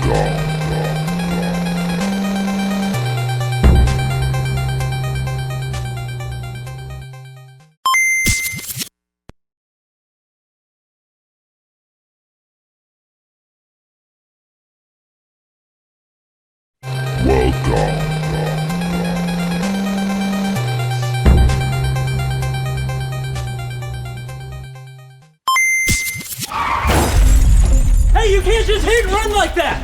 Hey, you can't just hit and run like that!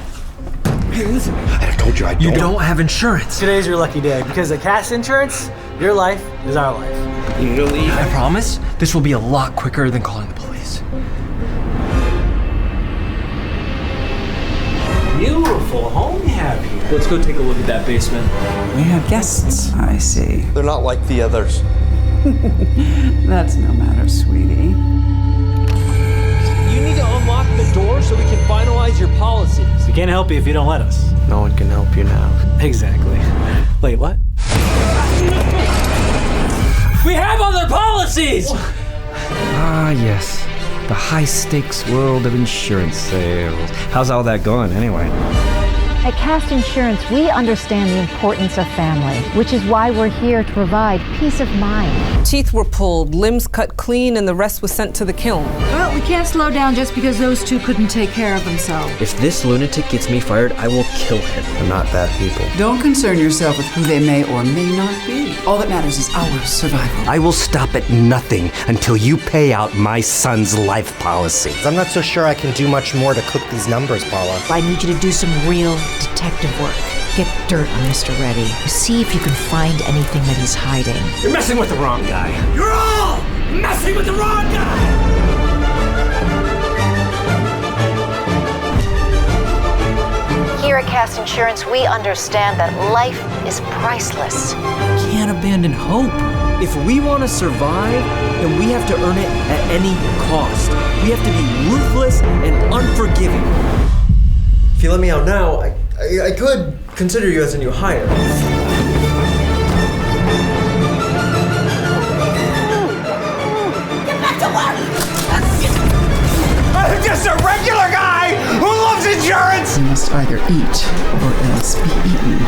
Hey, listen, I told you You don't have insurance. Today's your lucky day, because at Cast Insurance, your life is our life. Usually, I promise, this will be a lot quicker than calling the police. Beautiful home you have here. Let's go take a look at that basement. We have guests, I see. they're not like the others. That's no matter, sweetie. You need to unlock the door so we can finalize your policies. We can't help you if you don't let us. No one can help you now. Exactly. Wait, what? We have other policies! Ah, yes. The high-stakes world of insurance sales. How's all that going, anyway? At Cast Insurance, we understand the importance of family, which is why we're here to provide peace of mind. Teeth were pulled, limbs cut clean, and the rest was sent to the kiln. Well, we can't slow down just because those two couldn't take care of themselves. If this lunatic gets me fired, I will kill him. They're not bad people. Don't concern yourself with who they may or may not be. All that matters is our survival. I will stop at nothing until you pay out my son's life policy. I'm not so sure I can do much more to cook these numbers, Paula. I need you to do some real detective work. Get dirt on Mr. Reddy. See if you can find anything that he's hiding. You're messing with the wrong guy. You're all messing with the wrong guy! Here at Cast Insurance, we understand that life is priceless. Can't abandon hope. If we want to survive, then we have to earn it at any cost. We have to be ruthless and unforgiving. If you let me out now, I could consider you as a new hire. Get back to work! I'm just a regular guy who loves insurance! You must either eat or else be eaten.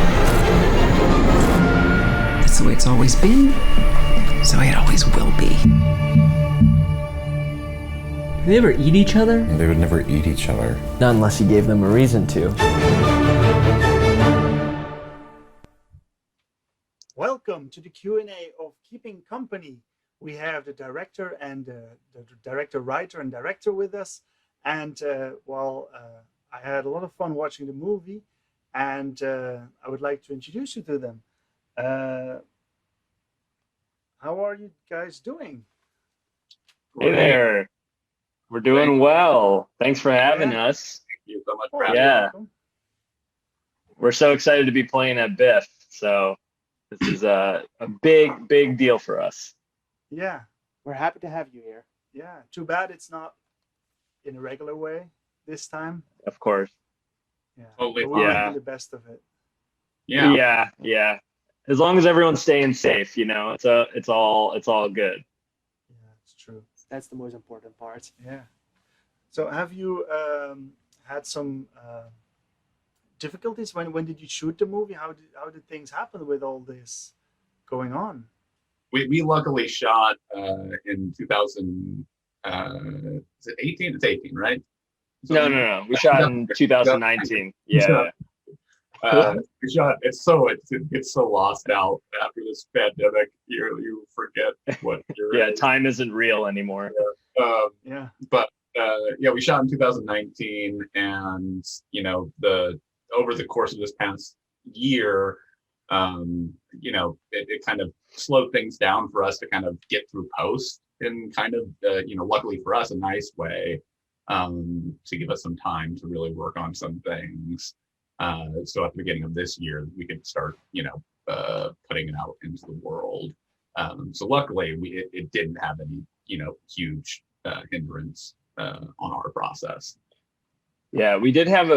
That's the way it's always been. That's the way it always will be. Do they ever eat each other? They would never eat each other. Not unless you gave them a reason to. Welcome to the Q&A of Keeping Company. We have the director and the director, writer, and director with us. And I had a lot of fun watching the movie, and I would like to introduce you to them. How are you guys doing? Hey there. We're doing well. Thanks for having us. Thank you so much for having me. We're so excited to be playing at BIFF. So this is a big deal for us. Yeah. We're happy to have you here. Yeah. Too bad it's not in a regular way this time. Of course. Yeah. Totally. But we're Yeah. making the best of it. Yeah. As long as everyone's staying safe, it's all good. Yeah, it's true. That's the most important part. Yeah. So have you had some difficulties when did you shoot the movie? How did things happen with all this going on? We luckily shot in 2000. Is it 18? It's 18, right? No. We shot in 2019. Yeah. We shot. It's so lost now after this pandemic. You forget what you're. Yeah, time isn't real anymore. Yeah. But we shot in 2019, and over the course of this past year, it kind of slowed things down for us to kind of get through post in kind of luckily for us a nice way, to give us some time to really work on some things. So at the beginning of this year, we could start, putting it out into the world. So luckily, it didn't have any, huge hindrance on our process. Yeah, we did have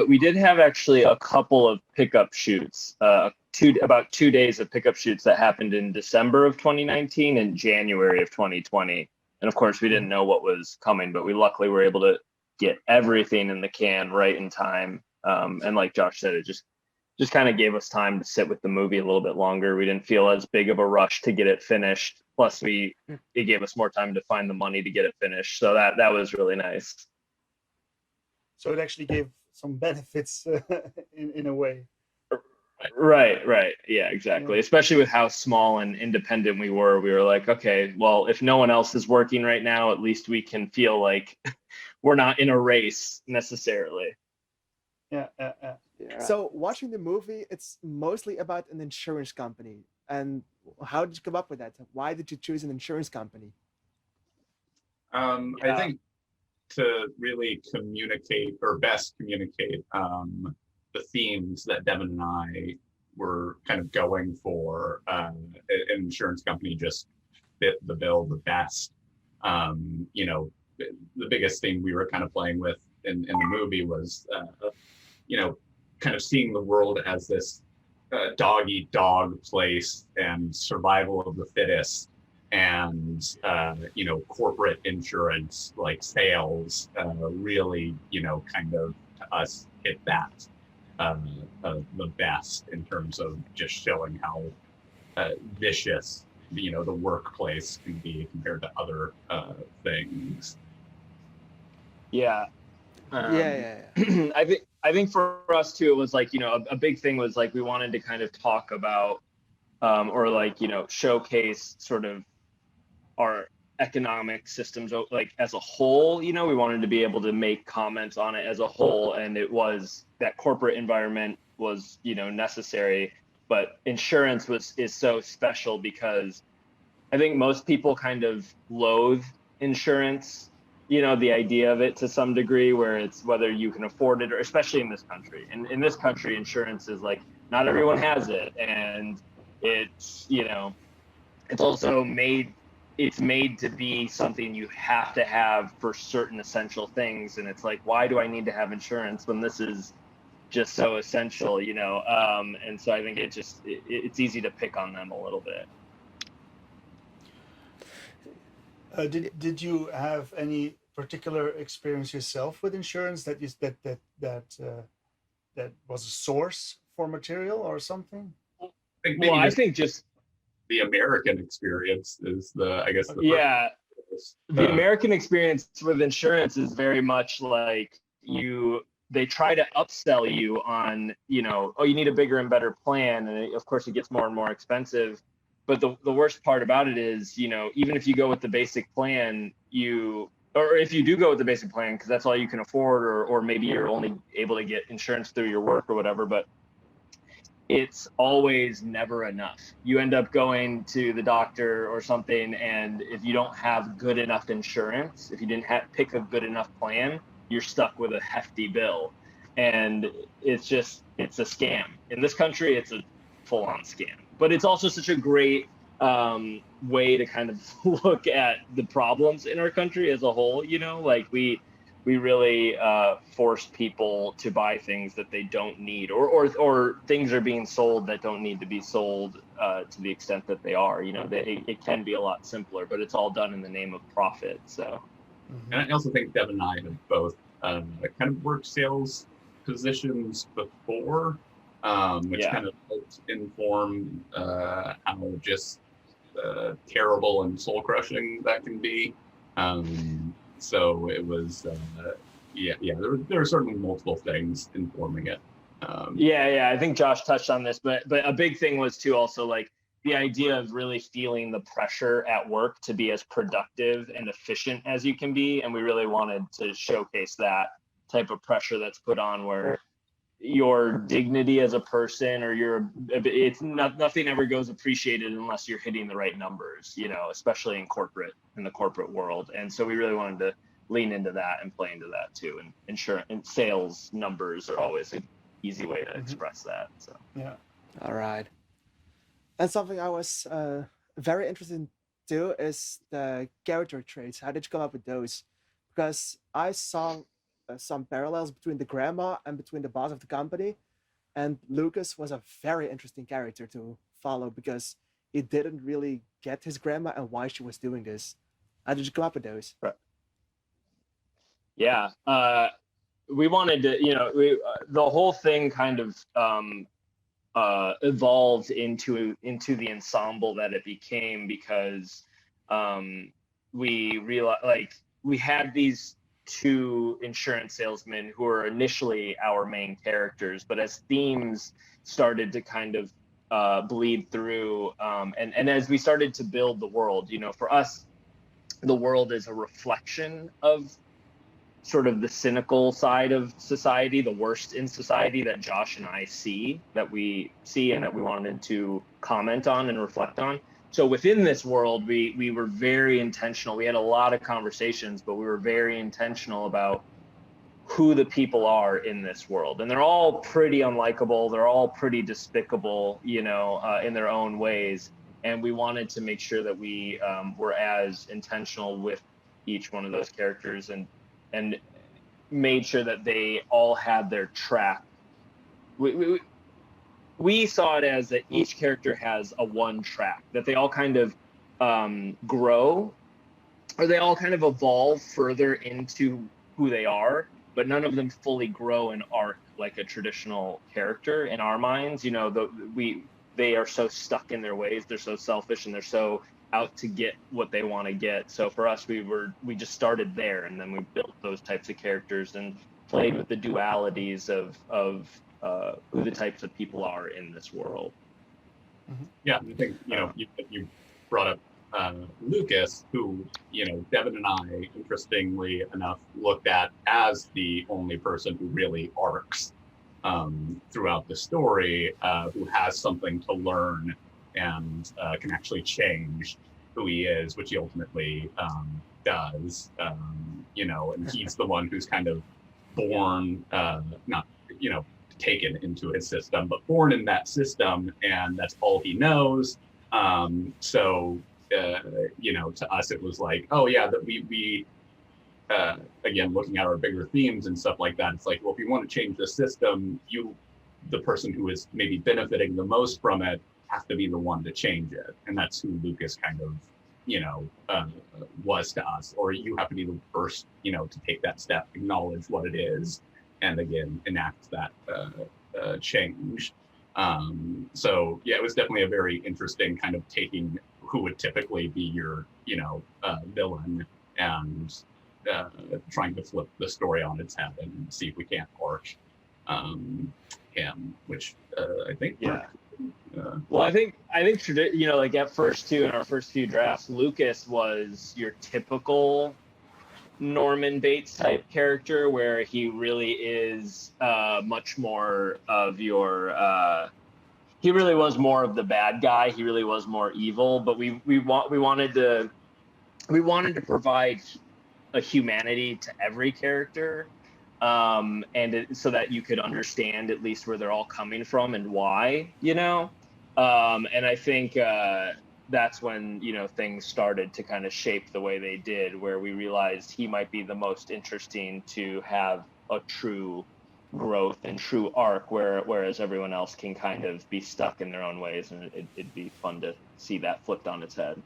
actually a couple of pickup shoots, about 2 days of pickup shoots that happened in December of 2019 and January of 2020. And of course, we didn't know what was coming, but we luckily were able to get everything in the can right in time And like Josh said, it just kind of gave us time to sit with the movie a little bit longer. We didn't feel as big of a rush to get it finished. Plus, it gave us more time to find the money to get it finished. So that was really nice. So it actually gave some benefits in a way. Right. Yeah, exactly. Yeah. Especially with how small and independent we were. We were like, okay, well, if no one else is working right now, at least we can feel like we're not in a race necessarily. Yeah. So watching the movie, it's mostly about an insurance company. And how did you come up with that? Why did you choose an insurance company? I think to really communicate or best communicate the themes that Devin and I were kind of going for, an insurance company just fit the bill the best. You know, the biggest thing we were kind of playing with in the movie was, you know, kind of seeing the world as this dog-eat-dog place and survival of the fittest, and you know, corporate insurance like sales really, you know, kind of to us hit that the best in terms of just showing how vicious, you know, the workplace can be compared to other things. Yeah. Yeah. I think for us too, it was like, you know, a big thing was like we wanted to kind of talk about or like, you know, showcase sort of our economic systems like as a whole. You know, we wanted to be able to make comments on it as a whole, and it was that corporate environment was, you know, necessary, but insurance is so special because I think most people kind of loathe insurance, you know, the idea of it to some degree, where it's whether you can afford it, or especially in this country. And in this country, insurance is like, not everyone has it. And it's, you know, it's also made to be something you have to have for certain essential things. And it's like, why do I need to have insurance when this is just so essential, you know? And so I think it's easy to pick on them a little bit. Did you have any particular experience yourself with insurance that was a source for material or something? I think just the American experience is the the American experience with insurance is very much like they try to upsell you on, you know, oh, you need a bigger and better plan, and of course it gets more and more expensive. But the worst part about it is, you know, even if you go with the basic plan, or if you do go with the basic plan because that's all you can afford, or maybe you're only able to get insurance through your work or whatever, but it's always never enough. You end up going to the doctor or something, and if you don't have good enough insurance, if you didn't pick a good enough plan, you're stuck with a hefty bill. And it's a scam. In this country, it's a full-on scam. But it's also such a great way to kind of look at the problems in our country as a whole. You know, like we really force people to buy things that they don't need, or things are being sold that don't need to be sold to the extent that they are. You know, it can be a lot simpler, but it's all done in the name of profit. So, and I also think Deb and I have both kind of worked sales positions before. Which kind of helped inform how just terrible and soul crushing that can be. So it was, there were certainly multiple things informing it. I think Josh touched on this, but a big thing was too also like the idea of really feeling the pressure at work to be as productive and efficient as you can be, and we really wanted to showcase that type of pressure that's put on where your dignity as a person, or nothing ever goes appreciated unless you're hitting the right numbers, you know, especially in the corporate world. And so we really wanted to lean into that and play into that too. And insurance and sales numbers are always an easy way to express that. So yeah. All right. And something I was very interested in too is the character traits. How did you come up with those? Because I saw some parallels between the grandma and between the boss of the company, and Lucas was a very interesting character to follow because he didn't really get his grandma and why she was doing this. How did you come up with those? Right. Yeah, we wanted to, the whole thing kind of evolved into the ensemble that it became, because we realized, like, we had these two insurance salesmen who were initially our main characters, but as themes started to kind of bleed through, and as we started to build the world, for us, the world is a reflection of sort of the cynical side of society, the worst in society that Josh and I see, and that we wanted to comment on and reflect on. So within this world, we were very intentional. We had a lot of conversations, but we were very intentional about who the people are in this world. And they're all pretty unlikable. They're all pretty despicable, in their own ways. And we wanted to make sure that we were as intentional with each one of those characters and made sure that they all had their track. We saw it as that each character has a one track, that they all kind of grow, or they all kind of evolve further into who they are, but none of them fully grow an arc like a traditional character in our minds. They are so stuck in their ways, they're so selfish, and they're so out to get what they want to get. So for us, we just started there, and then we built those types of characters and played with the dualities of who the types of people are in this world. Yeah, I think you brought up Lucas, who Devin and I, interestingly enough, looked at as the only person who really arcs throughout the story, who has something to learn and can actually change who he is, which he ultimately does. And he's the one who's kind of born, not taken into his system, but born in that system, and that's all he knows. To us, it was like, oh yeah, that we again, looking at our bigger themes and stuff like that, it's like, well, if you want to change the system, the person who is maybe benefiting the most from it, have to be the one to change it. And that's who Lucas kind of, was to us. Or you have to be the first, to take that step, acknowledge what it is, and again, enact that change. So yeah, it was definitely a very interesting kind of taking who would typically be your, villain, and trying to flip the story on its head and see if we can't arc him, which I think worked. Well, I think like at first too, in our first few drafts, Lucas was your typical Norman Bates type character, where he really is much more of your he really was more of the bad guy. He really was more evil, but we wanted to provide a humanity to every character, so that you could understand at least where they're all coming from and why, and I think that's when things started to kind of shape the way they did, where we realized he might be the most interesting to have a true growth and true arc, whereas everyone else can kind of be stuck in their own ways, and it'd be fun to see that flipped on its head.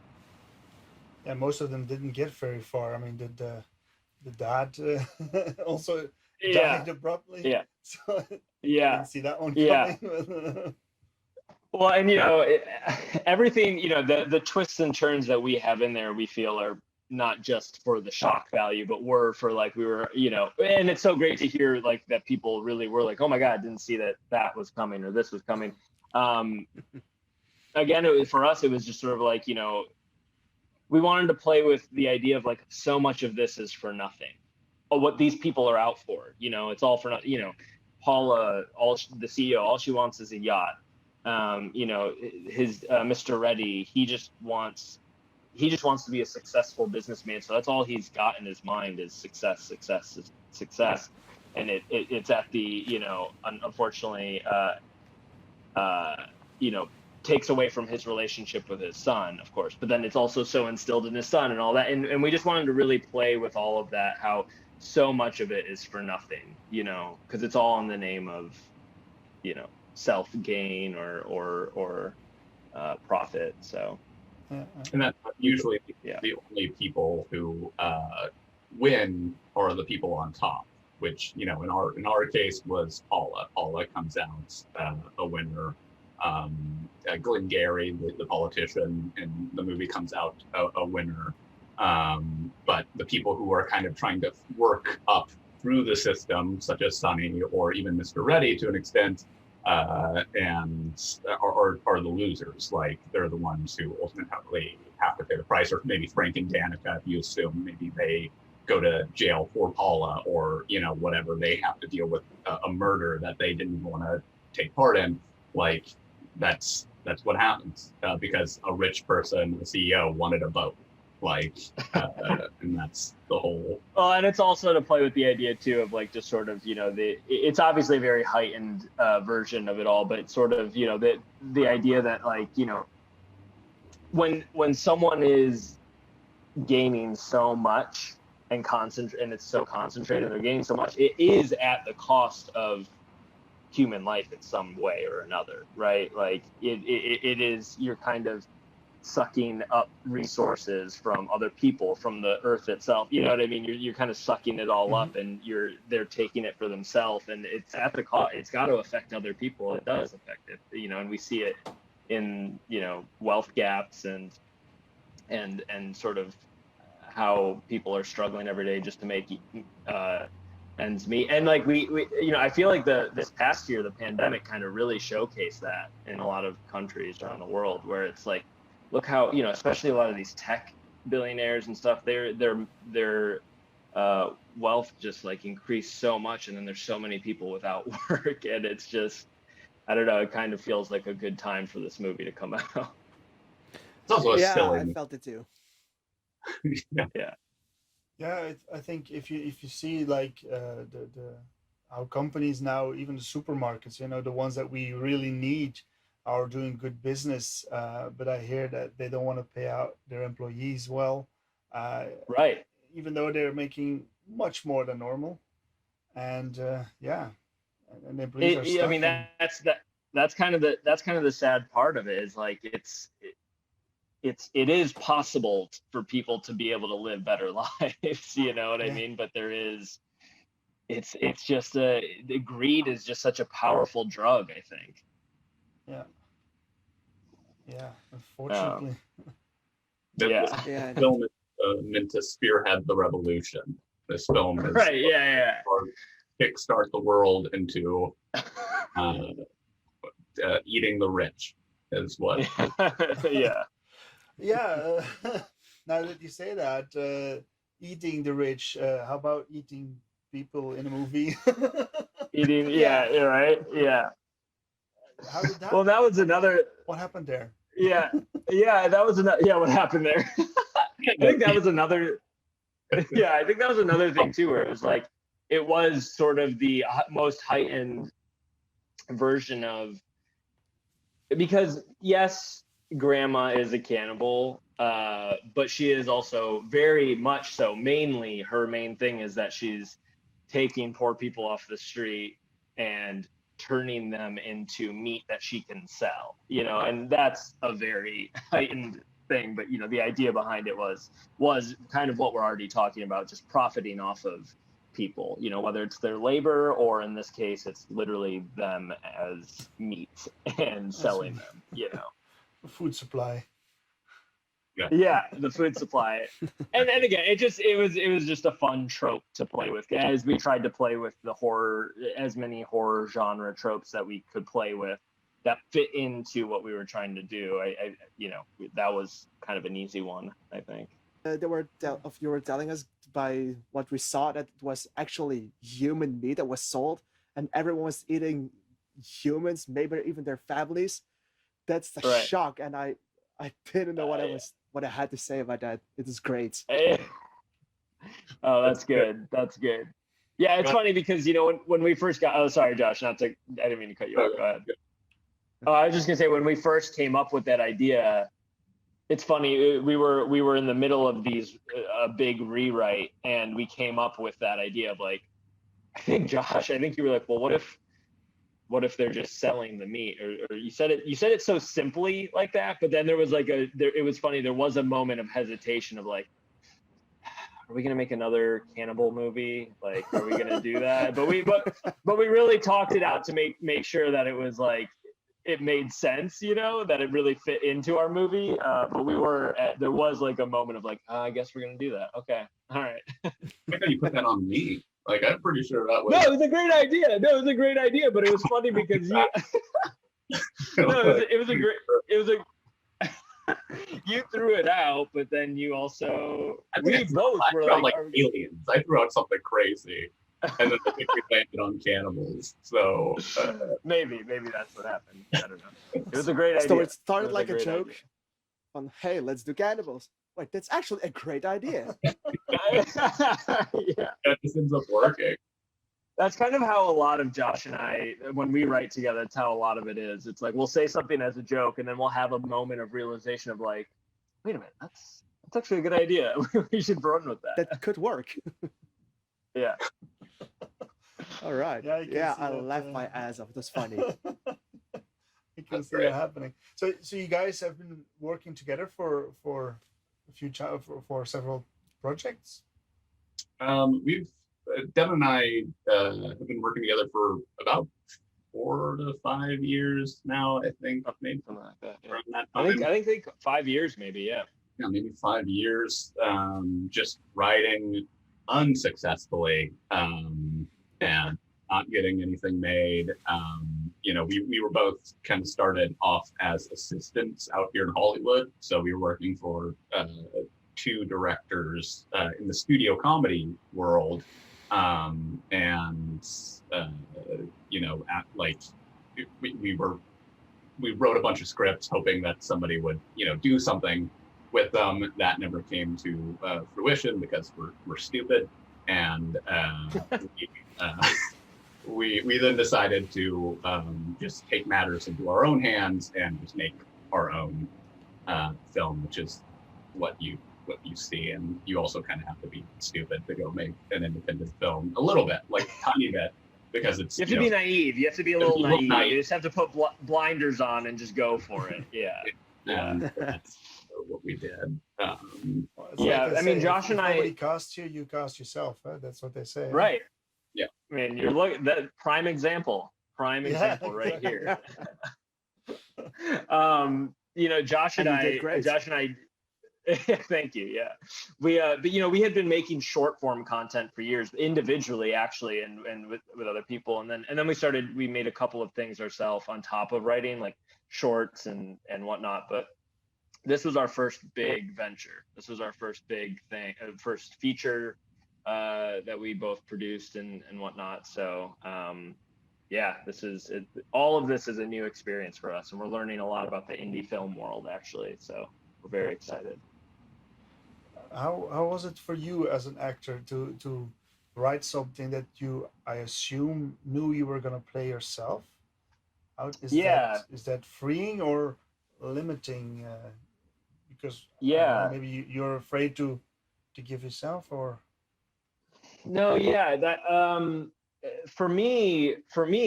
Yeah, most of them didn't get very far. I mean, did the dad also died abruptly? Yeah. So yeah. didn't see that one Yeah. coming. Well, and everything, the twists and turns that we have in there, we feel are not just for the shock value, but were for and it's so great to hear like that people really were like, oh my God, didn't see that was coming, or this was coming. Again, for us, it was just sort of like, we wanted to play with the idea of like, so much of this is for nothing. What these people are out for, it's all for nothing. Paula, the CEO, all she wants is a yacht. His Mr. Reddy, he just wants to be a successful businessman. So that's all he's got in his mind is success. And it's at the, unfortunately, takes away from his relationship with his son, of course, but then it's also so instilled in his son and all that. And we just wanted to really play with all of that, how so much of it is for nothing, because it's all in the name of, self-gain or profit. So. And that's usually the only people who win are the people on top, which in our case was Paula. Paula comes out a winner. Glengarry, the politician in the movie, comes out a winner. But the people who are kind of trying to work up through the system, such as Sonny or even Mr. Reddy to an extent, and are the losers. Like, they're the ones who ultimately have to pay the price. Or maybe Frank and Danica, if you assume, maybe they go to jail for Paula, or whatever, they have to deal with a murder that they didn't want to take part in. Like, that's what happens because a rich person, the CEO, wanted a vote. Like, and that's the whole. Well, and it's also to play with the idea too of like just sort of it's obviously a very heightened version of it all, but it's sort of the idea that like when someone is gaining so much and it's so concentrated, they're gaining so much, it is at the cost of human life in some way or another, right? Like it is, you're kind of sucking up resources from other people, from the earth itself. You know what I mean? You're kind of sucking it all up, and they're taking it for themselves, and it's at the cost. It's got to affect other people. It does affect it, and we see it in wealth gaps and sort of how people are struggling every day just to make ends meet. And like we I feel like this past year, the pandemic kind of really showcased that in a lot of countries around the world, where it's like, look how especially a lot of these tech billionaires and stuff, their wealth just like increased so much, and then there's so many people without work, and it's just, I don't know, it kind of feels like a good time for this movie to come out. It's also silly. I felt it too. Yeah, I think if you see like our companies now, even the supermarkets, the ones that we really need are doing good business, but I hear that they don't want to pay out their employees well, right? Even though they're making much more than normal, and and the employees are stuck. I mean, that's kind of the sad part of it, is like it is possible for people to be able to live better lives, you know what I mean? But it's just the greed is just such a powerful drug, I think. Yeah, unfortunately. This film is meant to spearhead the revolution. This film is kickstart the world into eating the rich is what. Yeah. Now that you say that, eating the rich, how about eating people in a movie? Eating, right, yeah. How did that? Well, that was another. What happened there? Yeah, that was another. Yeah, what happened there? I think that was another. Yeah, I think that was another thing too, where it was like, it was sort of the most heightened version of, because yes, Grandma is a cannibal, but she is also very much so. Mainly, her main thing is that she's taking poor people off the street and turning them into meat that she can sell, and that's a very heightened thing. But the idea behind it was kind of what we're already talking about, just profiting off of people, whether it's their labor, or in this case it's literally them as meat and selling them, food supply. Yeah, the food supply. And again, it was just a fun trope to play with, as we tried to play with the horror, as many horror genre tropes that we could play with that fit into what we were trying to do. I that was kind of an easy one, I think. You were telling us by what we saw that it was actually human meat that was sold, and everyone was eating humans, maybe even their families. That's the shock, and I didn't know what I had to say about that. It is great. Oh, that's good. That's good. Yeah, it's funny because when we first got. Oh, sorry, Josh. I didn't mean to cut you off. Go ahead. I was just gonna say, when we first came up with that idea, it's funny. We were in the middle of these a big rewrite, and we came up with that idea of like, I think you were like, well, what if they're just selling the meat? Or you said it so simply like that, but then there was like it was funny. There was a moment of hesitation of like, are we gonna make another cannibal movie? Like, are we gonna do that? But we really talked it out to make sure that it was like it made sense, you know, that it really fit into our movie. But there was like a moment of like, I guess we're gonna do that. Okay, all right. I thought you put that on me. Like, I'm pretty sure that was. No, it was a great idea. No, it was a great idea, but it was funny because you. No, it was a. You threw it out, but then you also. We both were like aliens. I threw out something crazy, and then I think we landed on cannibals. So maybe that's what happened. I don't know. It was a great idea. So it started like a joke. On hey, let's do cannibals. Wait, that's actually a great idea. Yeah. That just ends up working. That's kind of how a lot of Josh and I, when we write together, that's how a lot of it is. It's like we'll say something as a joke, and then we'll have a moment of realization of like, wait a minute, that's actually a good idea. We should run with that. That could work. Yeah. All right. Yeah, I laughed my ass off. That's funny. You can see that happening. So you guys have been working together for several projects. We've Devin and I have been working together for about 4 to 5 years now. I think maybe something like that. Around that time. I think 5 years, maybe. Yeah. Yeah, maybe 5 years. Just writing unsuccessfully and not getting anything made. You know, we were both kind of started off as assistants out here in Hollywood. So we were working for 2 directors in the studio comedy world. You know, we wrote a bunch of scripts hoping that somebody would, you know, do something with them. That never came to fruition because we're stupid. And we then decided to just take matters into our own hands and just make our own film, which is what you see. And you also kind of have to be stupid to go make an independent film a little bit, like a tiny bit, because it's you have to be naive. You have to be a little naive. You just have to put blinders on and just go for it. Yeah. And that's what we did. Yeah, I mean, Josh and I. Nobody casts you, you cast yourself. Huh? That's what they say. Right. Yeah. I mean, you're looking that prime example right here. You know, Josh and I. Thank you. Yeah, but you know, we had been making short form content for years, individually, actually, and with other people, and then we made a couple of things ourselves on top of writing, like shorts and whatnot. But this was our first big venture. This was our first big thing, first feature that we both produced and whatnot. So yeah, all of this is a new experience for us, and we're learning a lot about the indie film world, actually. So we're very excited. How was it for you as an actor to write something that you, I assume, knew you were gonna play yourself? Is that freeing or limiting? Because maybe you're afraid to give yourself, or no, yeah, that for me,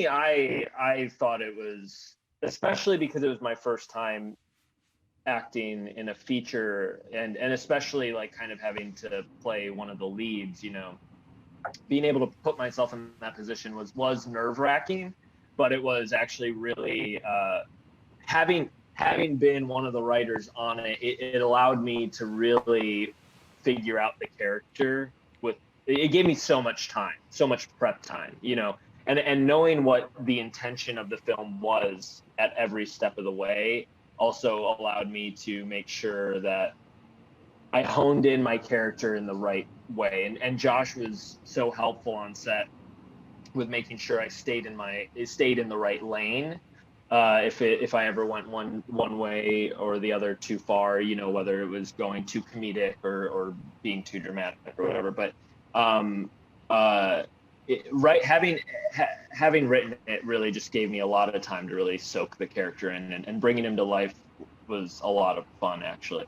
I thought it was, especially because it was my first time acting in a feature, and especially like kind of having to play one of the leads, you know, being able to put myself in that position was nerve-wracking, but it was actually really having been one of the writers on it allowed me to really figure out the character. It gave me so much time, so much prep time, you know, and knowing what the intention of the film was at every step of the way also allowed me to make sure that I honed in my character in the right way. And Josh was so helpful on set with making sure I stayed in the right lane. If I ever went one way or the other too far, you know, whether it was going too comedic or being too dramatic or whatever. But having written it really just gave me a lot of time to really soak the character in, and bringing him to life was a lot of fun, actually.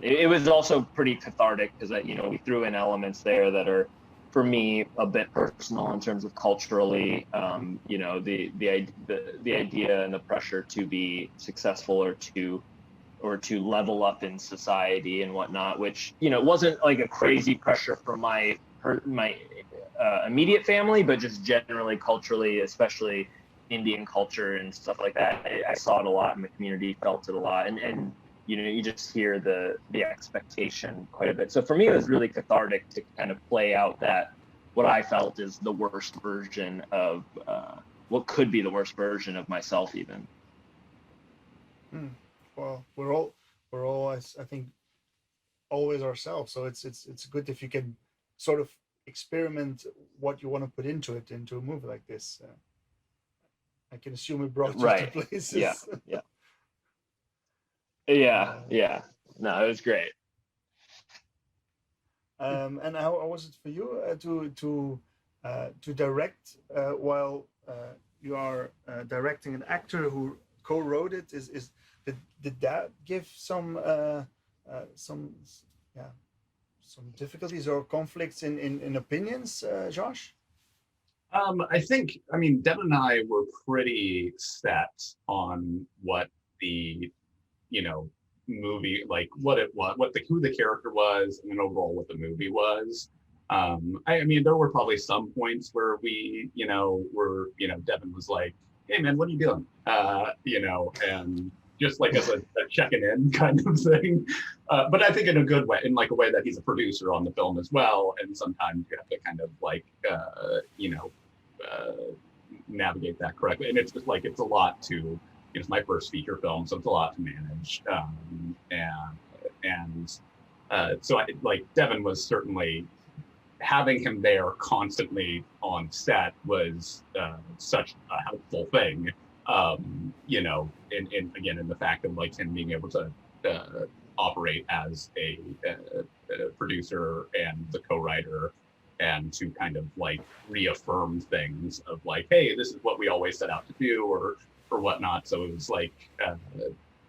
It was also pretty cathartic because, you know, we threw in elements there that are, for me, a bit personal in terms of culturally, you know, the idea and the pressure to be successful or to to level up in society and whatnot, which, you know, wasn't like a crazy pressure from my immediate family, but just generally culturally, especially Indian culture and stuff like that. I saw it a lot in the community, felt it a lot, and you know, you just hear the expectation quite a bit. So for me, it was really cathartic to kind of play out that what I felt is the worst version of what could be the worst version of myself, even. Well, we're all I think always ourselves. So it's good if you can sort of experiment what you want to put into it, into a movie like this. I can assume it brought you Right. to places. Yeah. No, it was great. And how was it for you to direct while you are directing an actor who co-wrote it? Did that give some difficulties or conflicts in opinions, Josh? I think, I mean, Devin and I were pretty set on what the, you know, movie, like what it was, who the character was, and then overall what the movie was. I mean, there were probably some points where we, you know, Devin was like, "Hey man, what are you doing?" You know, and just like as a checking in kind of thing. But I think in a good way, in like a way that he's a producer on the film as well, and sometimes you have to kind of like, you know, navigate that correctly. And it's just like it's a lot to. It's my first feature film, so it's a lot to manage. So Devin was certainly, having him there constantly on set was such a helpful thing. You know, in the fact of like him being able to operate as a producer and the co-writer, and to kind of like reaffirm things of like, hey, this is what we always set out to do, or whatnot. So it was like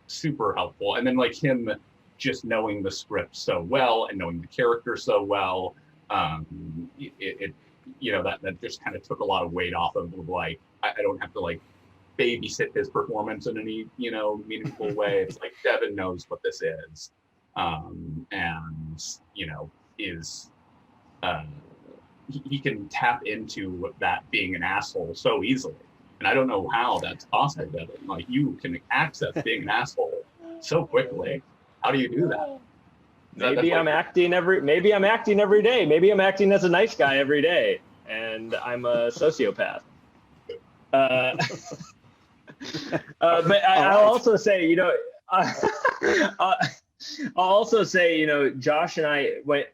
super helpful. And then like him just knowing the script so well and knowing the character so well, it you know, that just kind of took a lot of weight off of like, I don't have to like babysit his performance in any, you know, meaningful way. It's like Devin knows what this is, and you know, is he can tap into that being an asshole so easily. And I don't know how that's possible, Devin. Like, you can access being an asshole so quickly. How do you do that? Maybe I'm acting every day. Maybe I'm acting as a nice guy every day, and I'm a sociopath. But I'll also say, you know, Josh and I went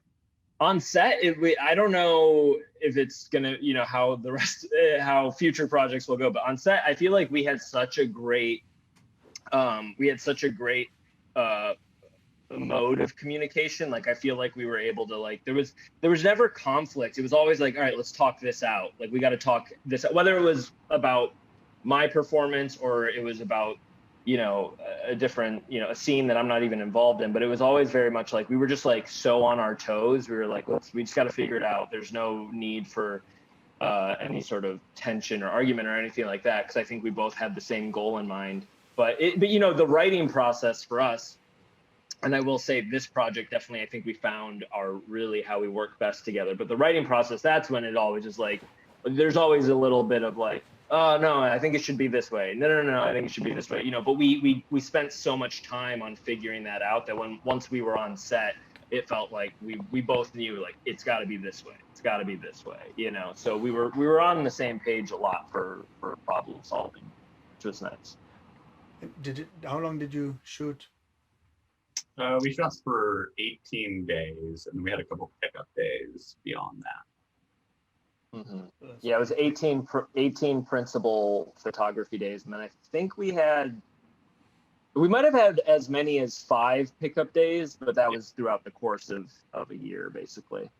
on set. I don't know if it's gonna, you know, how the rest, how future projects will go, but on set, I feel like we had such a great, mode of communication. Like, I feel like we were able to, like, there was never conflict. It was always like, all right, let's talk this out. Like, we got to talk this out, whether it was about my performance or it was about, you know, a different, you know, a scene that I'm not even involved in. But it was always very much like we were just like so on our toes. We were like, we just got to figure it out. There's no need for any sort of tension or argument or anything like that, because I think we both had the same goal in mind. But you know, the writing process for us, and I will say this project definitely, I think we found really how we work best together. But the writing process, that's when it always is like, there's always a little bit of like, oh no, I think it should be this way. No, I think it should be this way. You know, but we spent so much time on figuring that out that once we were on set, it felt like we both knew, like, it's got to be this way. It's got to be this way. You know, so we were on the same page a lot for problem solving, which was nice. How long did you shoot? We shot for 18 days, and we had a couple pickup days beyond that. Mm-hmm. Yeah, it was 18 principal photography days, and then I think we might have had as many as 5 pickup days, but that was throughout the course of a year, basically.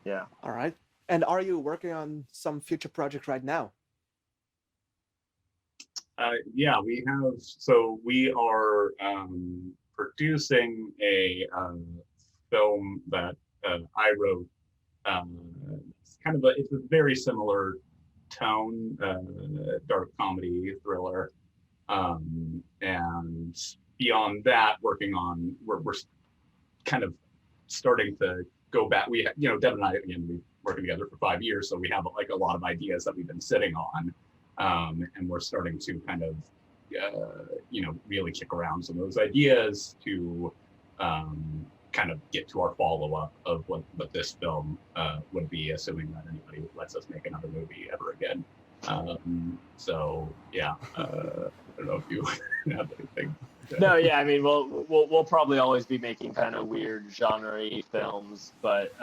Yeah. All right. And are you working on some future project right now? Yeah, we have. So we are producing a film that I wrote. It's a very similar tone, dark comedy thriller, And beyond that, we're kind of starting to go back. Deb and I, again, we've working together for 5 years, so we have like a lot of ideas that we've been sitting on, and we're starting to kind of, really kick around some of those ideas to kind of get to our follow-up of what this film would be, assuming that anybody lets us make another movie ever again. So yeah, I don't know if you have anything. No, yeah, I mean, we'll probably always be making kind of weird genre-y films, but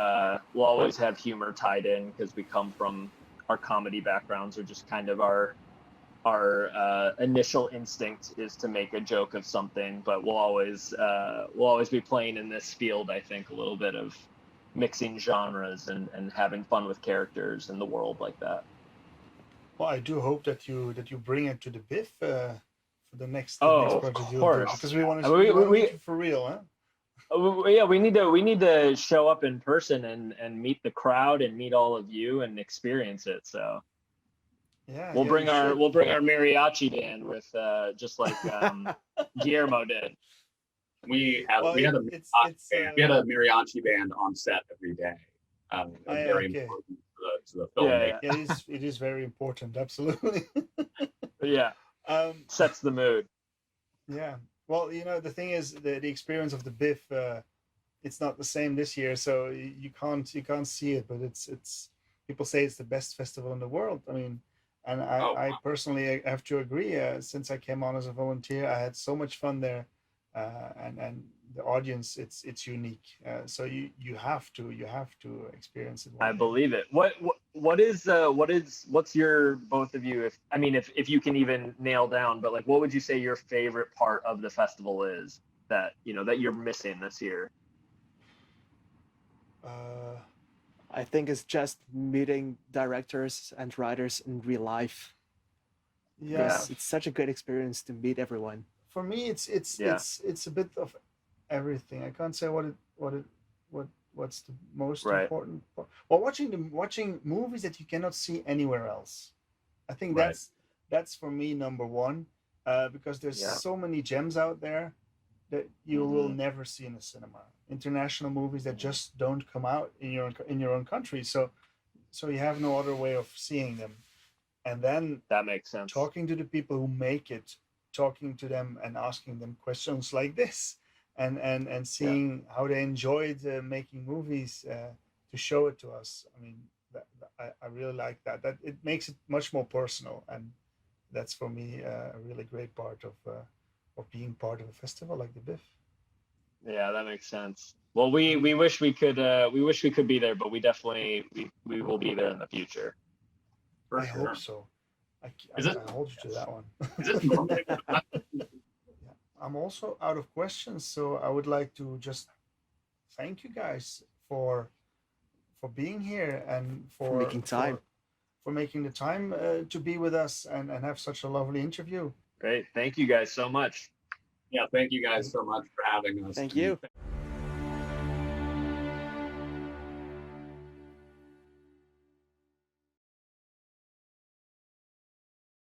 we'll always have humor tied in because we come from our comedy backgrounds, or just kind of our initial instinct is to make a joke of something, but we'll always be playing in this field, I think, a little bit of mixing genres and having fun with characters in the world like that. Well, I do hope that you bring it to the BIFF for the next project of you'll course. do, because we want to meet you for real, huh? Yeah, we need to show up in person and meet the crowd and meet all of you and experience it. So yeah, we'll bring our mariachi band with just like Guillermo did. We had a mariachi band on set every day. Very important to the film. Yeah, it is very important, absolutely. Yeah. Sets the mood. Yeah. Well, the thing is, the experience of the BIFF, it's not the same this year, so you can't see it, but it's people say it's the best festival in the world. I mean, and I personally have to agree. Since I came on as a volunteer, I had so much fun there, and the audience, it's unique. So you have to experience it. I believe it. What's your, both of you, if you can even nail down, but like, what would you say your favorite part of the festival is that you're missing this year? I think it's just meeting directors and writers in real life. Yeah, it's such a good experience to meet everyone. For me, it's a bit of everything. I can't say what's the most important part. Well, watching movies that you cannot see anywhere else. I think that's for me number one, because there's so many gems out there that you will never see in a cinema. International movies that just don't come out in your own country. So you have no other way of seeing them. And then that makes sense. Talking to the people who make it, talking to them and asking them questions like this, and seeing how they enjoyed making movies to show it to us. I mean, I really like that. That it makes it much more personal, and that's for me a really great part of being part of a festival like the BIFF. Yeah, that makes sense. Well, we wish we could be there, but we definitely we will be there in the future. I hope so. I hold you to that one. I'm also out of questions, so I would like to just thank you guys for being here and for making time. For making the time to be with us and have such a lovely interview. Great. Thank you guys so much. Yeah, thank you guys so much for having us. Thank you.